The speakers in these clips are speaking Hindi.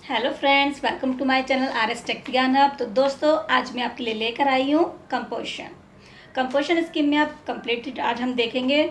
Hello friends, welcome to my channel R S tech ज्ञान हब। तो दोस्तों, आज मैं आपके लिए लेकर आई हूँ कंपोजिशन स्कीम में आप कंप्लीट आज हम देखेंगे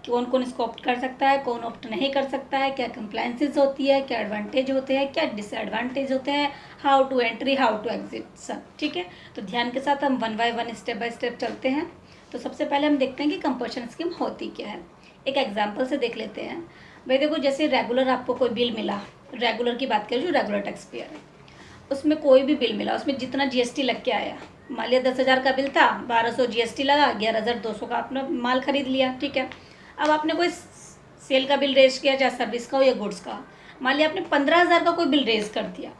कौन कौन इसको ऑप्ट कर सकता है, कौन ऑप्ट नहीं कर सकता है, क्या कंप्लायंसेस होती है, क्या एडवांटेज होते हैं, क्या डिसएडवांटेज होते हैं, how to entry, how to exit, सब ठीक है। तो ध्यान के साथ हम one by one step by step चलते हैं। तो सबसे पहले हम देखते हैं कि कंपोजिशन स्कीम होती क्या है। एक एग्जाम्पल से देख लेते हैं। भाई देखो, जैसे रेगुलर आपको कोई बिल मिला, रेगुलर की बात करें जो रेगुलर टैक्स पेयर है, उसमें कोई भी बिल मिला, उसमें जितना जीएसटी लग के आया, मान लिया 10,000 का बिल था, 1200 जीएसटी लगा, 11,200 का आपने माल खरीद लिया, ठीक है। अब आपने कोई सेल का बिल रेज किया, चाहे सर्विस का हो या गुड्स का, मान लिया आपने 15,000 का कोई बिल रेज कर दिया,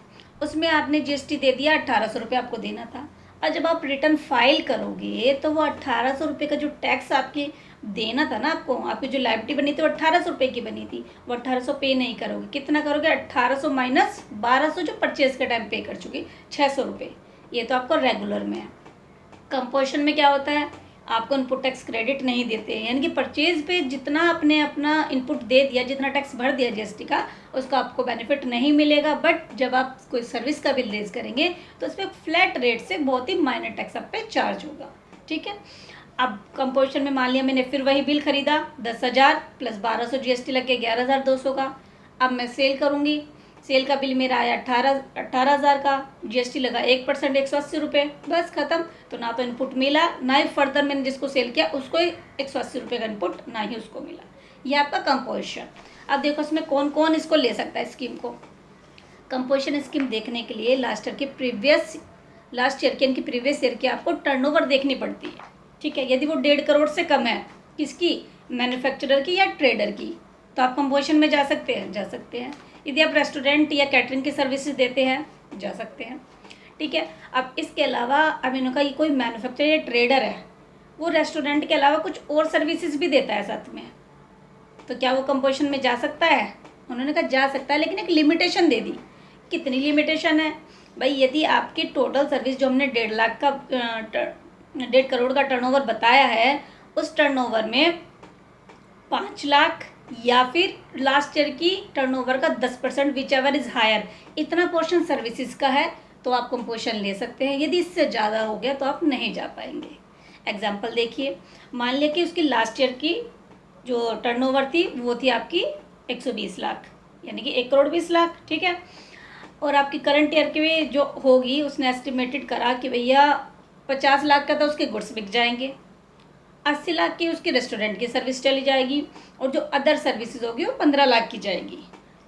उसमें आपने जीएसटी दे दिया, 1,800 रुपये आपको देना था। और जब आप रिटर्न फाइल करोगे तो वो 1,800 रुपये का जो टैक्स आपकी देना था ना, आपकी जो लाइबिलिटी बनी थी वो 1,800 रुपये की बनी थी, वो 1,800 पे नहीं करोगे। कितना करोगे? 1,800 माइनस 1,200 जो परचेज के टाइम पे कर चुकी, 600 रुपये। ये तो आपको रेगुलर में है। कंपोजिशन में क्या होता है, आपको इनपुट टैक्स क्रेडिट नहीं देते, यानी कि परचेज पे जितना आपने अपना इनपुट दे दिया, जितना टैक्स भर दिया जीएसटी का, उसका आपको बेनिफिट नहीं मिलेगा। बट जब आप कोई सर्विस का बिल रेज करेंगे तो उस पर फ्लैट रेट से बहुत ही माइनर टैक्स आप पे चार्ज होगा, ठीक है। अब कंपोजिशन में मान लिया मैंने फिर वही बिल खरीदा, 10,000 प्लस 1,200 जीएसटी लग के 11,200 का। अब मैं सेल करूँगी, सेल का बिल मेरा आया 18,000 का, जीएसटी लगा 1%, 180 रुपये, बस खत्म। तो ना तो इनपुट मिला, ना ही फर्दर मैंने जिसको सेल किया उसको 180 रुपये का इनपुट, ना ही उसको मिला। ये आपका कंपोजिशन। अब देखो इसमें कौन कौन इसको ले सकता है स्कीम को। कंपोजिशन स्कीम देखने के लिए लास्ट ईयर की प्रीवियस ईयर की आपको टर्नओवर देखनी पड़ती है, ठीक है। यदि वो 1.5 करोड़ से कम है, किसकी? मैन्युफैक्चरर की या ट्रेडर की, तो आप कंपोजिशन में जा सकते हैं। यदि आप रेस्टोरेंट या कैटरिंग की सर्विसेज देते हैं, जा सकते हैं, ठीक है। अब इसके अलावा अब इनका ये कोई मैन्युफैक्चरर या ट्रेडर है, वो रेस्टोरेंट के अलावा कुछ और सर्विसेज भी देता है साथ में, तो क्या वो कंपोजिशन में जा सकता है? उन्होंने कहा जा सकता है, लेकिन एक लिमिटेशन दे दी। कितनी लिमिटेशन है भाई? यदि आपकी टोटल सर्विस जो हमने 1.5 करोड़ का टर्नओवर बताया है, उस टर्नओवर में 5 लाख या फिर लास्ट ईयर की टर्नओवर का 10%, विच एवर इज हायर, इतना पोर्शन सर्विसेज का है, तो आप कंपोजिशन ले सकते हैं। यदि इससे ज़्यादा हो गया तो आप नहीं जा पाएंगे। एग्जाम्पल देखिए, मान लिया कि उसकी लास्ट ईयर की जो टर्नओवर थी वो थी आपकी 120 लाख, यानी कि 1 करोड़ 20 लाख, ठीक है। और आपकी करंट ईयर की जो होगी, उसने एस्टिमेटेड करा कि भैया 50 लाख का तो उसके गुड्स बिक जाएंगे, 80 लाख की उसकी रेस्टोरेंट की सर्विस चली जाएगी, और जो अदर सर्विसेज होगी वो 15 लाख की जाएगी।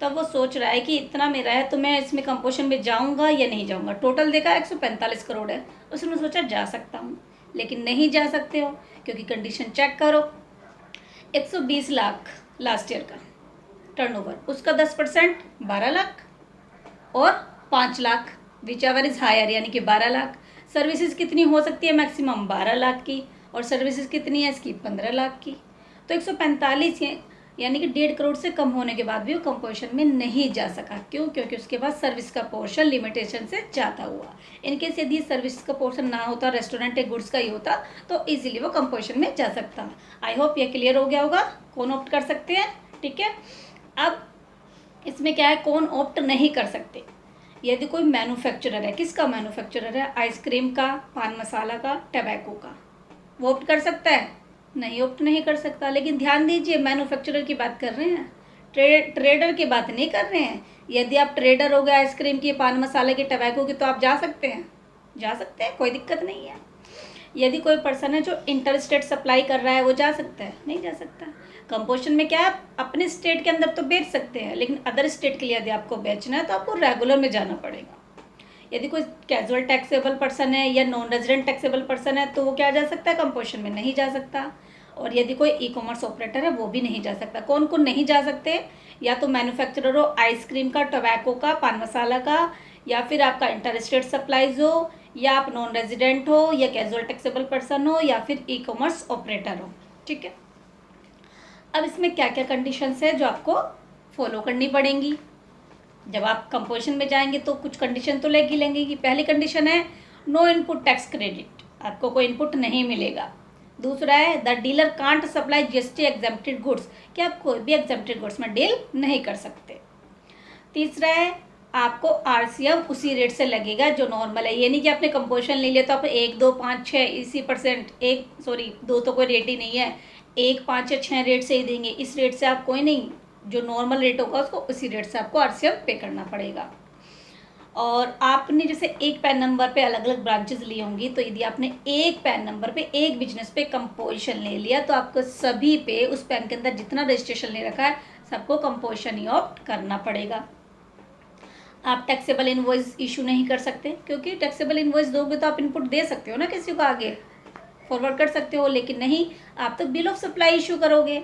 तब वो सोच रहा है कि इतना मेरा है तो मैं इसमें कंपोजिशन में जाऊंगा या नहीं जाऊंगा। टोटल देखा 145 करोड़ है, उसने सोचा जा सकता हूँ, लेकिन नहीं जा सकते हो, क्योंकि कंडीशन चेक करो। 120 लाख लास्ट ईयर का टर्नओवर, उसका 10% 12 लाख और 5 lakh, whichever is higher, यानी कि 12 लाख। सर्विसेज कितनी हो सकती है? मैक्सिमम 12 लाख की, और सर्विसेज कितनी है इसकी? 15 लाख की। तो 145 यानी कि 1.5 करोड़ से कम होने के बाद भी वो कंपोजिशन में नहीं जा सका। क्यों? क्योंकि उसके पास सर्विस का पोर्शन लिमिटेशन से ज़्यादा हुआ। इनकेस यदि सर्विस का पोर्शन ना होता, रेस्टोरेंट या गुड्स का ही होता, तो इजीली वो कंपोजिशन में जा सकता। आई होप ये क्लियर हो गया होगा कौन ऑप्ट कर सकते हैं, ठीक है। अब इसमें क्या है, कौन ऑप्ट नहीं कर सकते। यदि कोई मैन्युफैक्चरर है, किसका मैन्युफैक्चरर है? आइसक्रीम का, पान मसाला का, टबैको का, वो ऑप्ट कर सकता है? नहीं, ऑप्ट नहीं कर सकता। लेकिन ध्यान दीजिए, मैन्युफैक्चरर की बात कर रहे हैं, ट्रेडर की बात नहीं कर रहे हैं। यदि आप ट्रेडर हो गए आइसक्रीम की, पान मसाले की, टबैको की, तो आप जा सकते हैं, कोई दिक्कत नहीं है। यदि कोई पर्सन है जो इंटर स्टेट सप्लाई कर रहा है, वो जा सकता है? नहीं जा सकता। कंपोजिशन में क्या है, आप अपने स्टेट के अंदर तो बेच सकते हैं, लेकिन अदर स्टेट के लिए यदि आपको बेचना है तो आपको रेगुलर में जाना पड़ेगा। यदि कोई कैजुअल टैक्सेबल पर्सन है या नॉन रेजिडेंट टैक्सेबल पर्सन है, तो वो क्या जा सकता है? कंपोजिशन में नहीं जा सकता। और यदि कोई ई कॉमर्स ऑपरेटर है, वो भी नहीं जा सकता। कौन कौन नहीं जा सकते? या तो मैन्युफैक्चरर हो आइसक्रीम का, टोबैको का, पान मसाला का, या फिर आपका इंटर स्टेट सप्लाईज हो, या आप नॉन रेजिडेंट हो, या कैजुअल टैक्सेबल पर्सन हो, या फिर ई कॉमर्स ऑपरेटर हो, ठीक है। अब इसमें क्या क्या कंडीशंस है जो आपको फॉलो करनी पड़ेंगी। जब आप कंपोजिशन में जाएंगे तो कुछ कंडीशन तो लेंगे कि पहली कंडीशन है नो इनपुट टैक्स क्रेडिट, आपको कोई इनपुट नहीं मिलेगा। दूसरा है the dealer can't supply GST exempted goods, कि आप कोई भी एग्जेम्प्टेड गुड्स में डील नहीं कर सकते। तीसरा है आपको आरसीएम उसी रेट से लगेगा जो नॉर्मल है। ये नहीं कि आपने कंपोजिशन ले लिया तो आप 1, 2, 5, 6 इसी परसेंट, 2 तो कोई रेट ही नहीं है, 1, 5 या 6 रेट से ही देंगे, इस रेट से आप कोई नहीं, जो नॉर्मल रेट होगा उसको उसी रेट से आपको आरसीएम पे करना पड़ेगा। और आपने जैसे एक पैन नंबर पे अलग अलग ब्रांचेस ली होंगी, तो यदि आपने एक पैन नंबर पे एक बिजनेस पे कंपोजिशन ले लिया तो आपको सभी पे उस पैन के अंदर जितना रजिस्ट्रेशन ले रखा है सबको कंपोजिशन ही ऑप्ट करना पड़ेगा। आप टैक्सेबल इनवॉइस इशू नहीं कर सकते, क्योंकि टैक्सेबल इनवॉइस दोगे तो आप इनपुट दे सकते हो ना, किसी को आगे फॉरवर्ड कर सकते हो, लेकिन नहीं, आप तो बिल ऑफ सप्लाई इशू करोगे,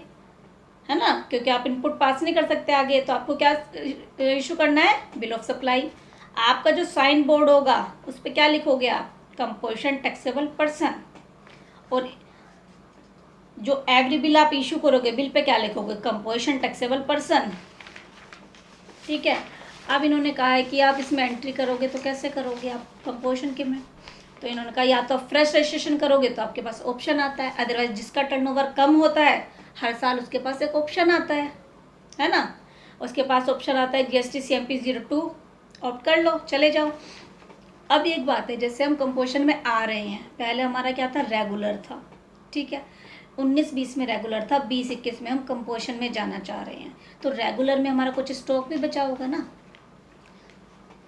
है ना, क्योंकि आप इनपुट पास नहीं कर सकते आगे, तो आपको क्या इशू करना है, बिल ऑफ सप्लाई। आपका जो साइन बोर्ड होगा उस पर क्या लिखोगे आप, कंपोजिशन टैक्सेबल पर्सन, और जो एवरी बिल आप इशू करोगे बिल पे क्या लिखोगे, कंपोजिशन टैक्सेबल पर्सन। ठीक है। अब इन्होंने कहा है कि आप इसमें एंट्री करोगे तो कैसे करोगे आप कंपोजिशन के में, तो इन्होंने कहा या तो आप फ्रेश रजिस्ट्रेशन करोगे तो आपके पास ऑप्शन आता है, अदरवाइज जिसका टर्नओवर कम होता है हर साल उसके पास एक ऑप्शन आता है ना, उसके पास ऑप्शन आता है GST CMP 02, ऑप्ट कर लो, चले जाओ। अब एक बात है, जैसे हम कंपोजिशन में आ रहे हैं, पहले हमारा क्या था, रेगुलर था, ठीक है, 19-20 में रेगुलर था, 20-21 में हम कंपोजिशन में जाना चाह रहे हैं, तो रेगुलर में हमारा कुछ स्टॉक भी बचा होगा ना,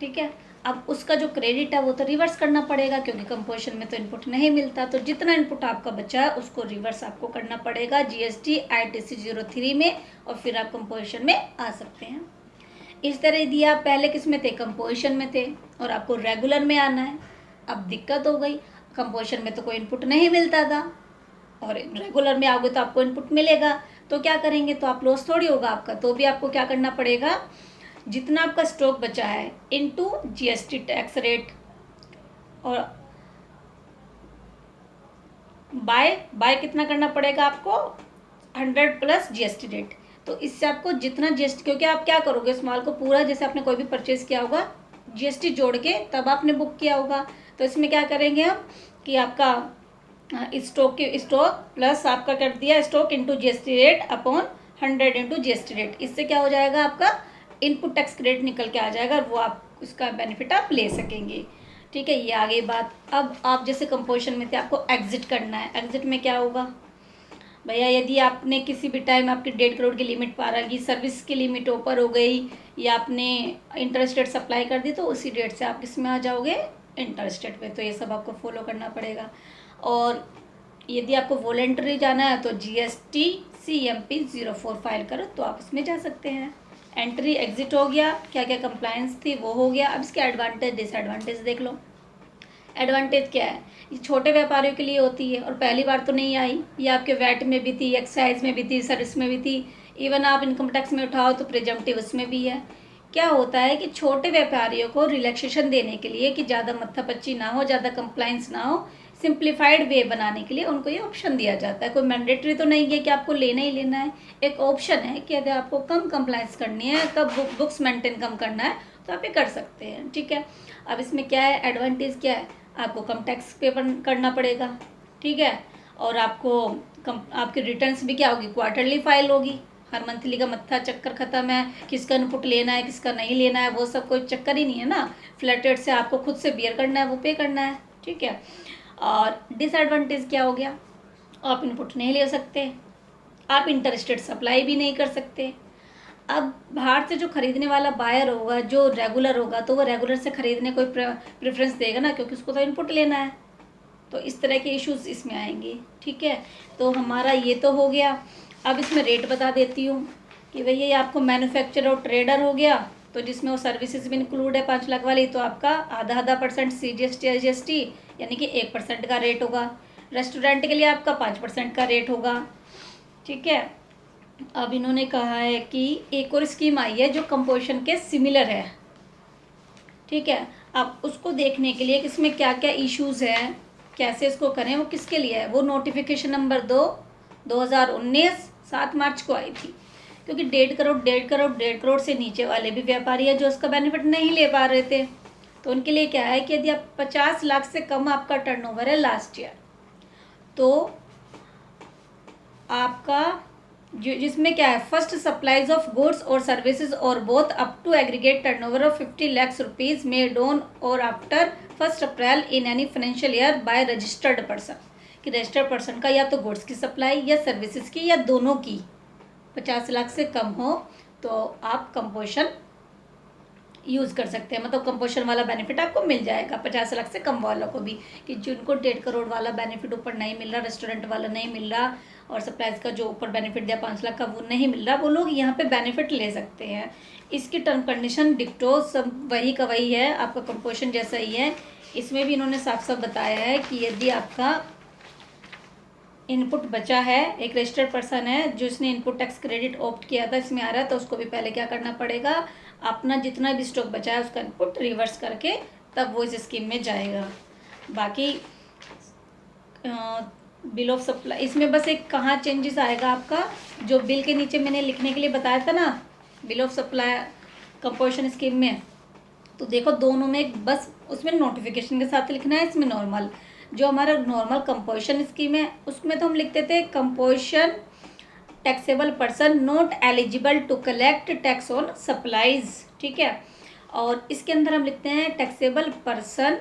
ठीक है। अब उसका जो क्रेडिट है वो तो रिवर्स करना पड़ेगा, क्योंकि कंपोजिशन में तो इनपुट नहीं मिलता, तो जितना इनपुट आपका बचा है उसको रिवर्स आपको करना पड़ेगा GST ITC 03 में, और फिर आप कंपोजिशन में आ सकते हैं। इस तरह यदि आप पहले किस में थे, कंपोजिशन में थे, और आपको रेगुलर में आना है, अब दिक्कत हो गई, कंपोजिशन में तो कोई इनपुट नहीं मिलता था और रेगुलर में आओगे तो आपको इनपुट मिलेगा, तो क्या करेंगे, तो आप लॉस थोड़ी होगा आपका, तो भी आपको क्या करना पड़ेगा, जितना आपका स्टॉक बचा है इनटू GST टैक्स रेट, और बाय कितना करना पड़ेगा आपको, 100 प्लस GST रेट। तो इससे आपको जितना GST, क्योंकि आप क्या करोगे, इस माल को पूरा जैसे आपने कोई भी परचेज किया होगा GST जोड़ के तब आपने बुक किया होगा, तो इसमें क्या करेंगे हम कि आपका स्टॉक प्लस आपका कर दिया stock into GST rate upon 100 into GST rate, इससे क्या हो जाएगा, आपका इनपुट टैक्स क्रेडिट निकल के आ जाएगा, और वो आप उसका बेनिफिट आप ले सकेंगे। ठीक है, ये आगे बात। अब आप जैसे कंपोजिशन में थे, आपको एग्जिट करना है, एग्जिट में क्या होगा भैया, यदि आपने किसी भी टाइम आपकी 1.5 करोड़ की लिमिट पार आ गई, सर्विस की लिमिट ऊपर हो गई, या आपने इंटरेस्ट रेट सप्लाई कर दी, तो उसी डेट से आप किसमें आ जाओगे, इंटरेस्ट रेट पे, तो ये सब आपको फॉलो करना पड़ेगा। और यदि आपको वॉलेंटरी जाना है तो GST CMP 04 फाइल करो तो आप उसमें जा सकते हैं। एंट्री एग्जिट हो गया, क्या क्या कंप्लायंस थी वो हो गया। अब इसके एडवांटेज डिसएडवांटेज देख लो। एडवांटेज क्या है, ये छोटे व्यापारियों के लिए होती है और पहली बार तो नहीं आई, ये आपके वैट में भी थी, एक्साइज में भी थी, सर्विस में भी थी, इवन आप इनकम टैक्स में उठाओ तो प्रिजम्पटिव उसमें भी है। क्या होता है कि छोटे व्यापारियों को रिलैक्सेशन देने के लिए कि ज़्यादा मत्थापच्ची ना हो, ज़्यादा कंप्लाइंस ना हो, सिंप्लीफाइड वे बनाने के लिए उनको ये ऑप्शन दिया जाता है। कोई मैंडेटरी तो नहीं है कि आपको लेना ही लेना है, एक ऑप्शन है कि अगर आपको कम कंप्लाइंस करनी है, कब बुक्स मेंटेन कम करना है तो आप ये कर सकते हैं। ठीक है, अब इसमें क्या है, एडवांटेज क्या है, आपको कम टैक्स पे करना पड़ेगा, ठीक है, और आपको आपकी रिटर्न्स भी क्या होगी, क्वार्टरली फाइल होगी, हर मंथली का मत्था चक्कर खत्म है, किसका इनपुट लेना है किसका नहीं लेना है, वो सब कोई चक्कर ही नहीं है ना, फ्लैट रेट से आपको खुद से बियर करना है, वो पे करना है। ठीक है, और डिसएडवांटेज क्या हो गया, आप इनपुट नहीं ले सकते, आप इंटरेस्टेड सप्लाई भी नहीं कर सकते। अब बाहर से जो खरीदने वाला बायर होगा, जो रेगुलर होगा, तो वो रेगुलर से खरीदने कोई प्रेफरेंस देगा ना, क्योंकि उसको तो इनपुट लेना है, तो इस तरह के इश्यूज इसमें आएंगे। ठीक है, तो हमारा ये तो हो गया। अब इसमें रेट बता देती हूँ कि भैया ये आपको मैन्युफैक्चरर और ट्रेडर हो गया, तो जिसमें वो सर्विसेज भी इंक्लूड है 5 लाख वाली, तो आपका आधा % CGST GST यानी कि 1% का रेट होगा। रेस्टोरेंट के लिए आपका 5% का रेट होगा। ठीक है, अब इन्होंने कहा है कि एक और स्कीम आई है जो कंपोजिशन के सिमिलर है। ठीक है, अब उसको देखने के लिए इसमें क्या क्या इश्यूज है, कैसे इसको करें, वो किसके लिए है, वो नोटिफिकेशन नंबर 2 2019 7 मार्च को आई थी, क्योंकि 1.5 करोड़ से नीचे वाले भी व्यापारी है जो उसका बेनिफिट नहीं ले पा रहे थे, तो उनके लिए क्या है कि यदि आप 50 लाख से कम आपका टर्नओवर है लास्ट ईयर, तो आपका जिसमें क्या है, फर्स्ट सप्लाईज ऑफ गुड्स और सर्विसेज और both up to aggregate turnover of 50 lakhs rupees made on और after 1 April in any financial year by registered person, कि रजिस्टर्ड पर्सन का या तो गुड्स की सप्लाई या सर्विसेज की या दोनों की 50 लाख से कम हो तो आप कंपोजिशन यूज़ कर सकते हैं। मतलब कंपोजिशन वाला बेनिफिट आपको मिल जाएगा 50 लाख से कम वालों को भी, कि जिनको 1.5 करोड़ वाला बेनिफिट ऊपर नहीं मिल रहा, रेस्टोरेंट वाला नहीं मिल रहा, और सप्लाईज का जो ऊपर बेनिफिट दिया 5 लाख का वो नहीं मिल रहा, वो लोग यहाँ पे बेनिफिट ले सकते हैं। इसकी टर्म कंडीशन डिक्टो सब वही का वही है, आपका कंपोजिशन जैसा ही है। इसमें भी इन्होंने साफ साफ बताया है कि यदि आपका इनपुट बचा है, एक रजिस्टर्ड पर्सन है जिसने इनपुट टैक्स क्रेडिट ऑप्ट किया था, इसमें आ रहा है, तो उसको भी पहले क्या करना पड़ेगा, अपना जितना भी स्टॉक बचा है उसका इनपुट रिवर्स करके तब वो इस स्कीम में जाएगा। बाकी बिल ऑफ सप्लाई, इसमें बस एक कहाँ चेंजेस आएगा आपका, जो बिल के नीचे मैंने लिखने के लिए बताया था ना, bill of supply composition scheme में, तो देखो दोनों में एक बस उसमें नोटिफिकेशन के साथ लिखना है, इसमें नॉर्मल। जो हमारा नॉर्मल कंपोजिशन स्कीम है उसमें तो हम लिखते थे composition taxable person not eligible to collect tax on supplies, ठीक है। और इसके अंदर हम लिखते हैं taxable person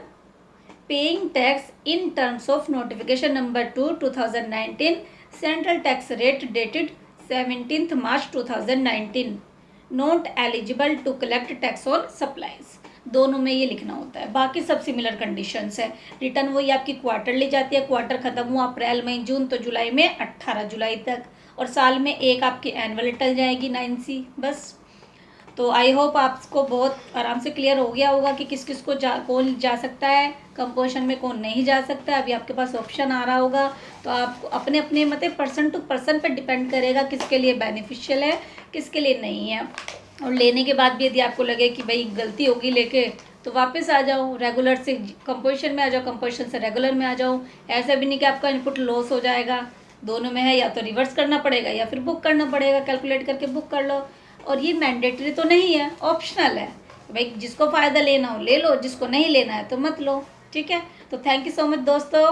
paying tax in terms of notification number 2 2019 central tax rate dated 17 March 2019 not eligible to collect tax on supplies, दोनों में ये लिखना होता है। बाकी सब सिमिलर कंडीशंस है। रिटर्न वही आपकी क्वार्टरली जाती है, क्वार्टर खत्म हुआ अप्रैल मई जून तो जुलाई में 18 जुलाई तक, और साल में एक आपकी एनुअल रिटर्न जाएगी 9C बस। तो आई होप आपको बहुत आराम से क्लियर हो गया होगा कि किस किस को कौन जा सकता है कंपोजिशन में, कौन नहीं जा सकता है। अभी आपके पास ऑप्शन आ रहा होगा, तो आप अपने अपने मतलब पर्सन टू पर्सन पर डिपेंड करेगा किसके लिए बेनिफिशियल है किसके लिए नहीं है। और लेने के बाद भी यदि आपको लगे कि भाई गलती होगी लेके, तो वापस आ जाओ, रेगुलर से कंपोजिशन में आ जाओ, कंपोजिशन से रेगुलर में आ जाओ। ऐसा भी नहीं कि आपका इनपुट लॉस हो जाएगा, दोनों में है, या तो रिवर्स करना पड़ेगा या फिर बुक करना पड़ेगा, कैलकुलेट करके बुक कर लो। और ये मैंडेटरी तो नहीं है, ऑप्शनल है, भाई जिसको फ़ायदा लेना हो ले लो, जिसको नहीं लेना है तो मत लो, ठीक है। तो थैंक यू सो मच दोस्तों।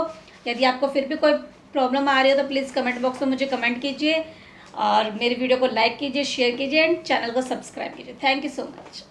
यदि आपको फिर भी कोई प्रॉब्लम आ रही हो तो प्लीज़ कमेंट बॉक्स में मुझे कमेंट कीजिए, और मेरी वीडियो को लाइक कीजिए, शेयर कीजिए एंड चैनल को सब्सक्राइब कीजिए। Thank you so much.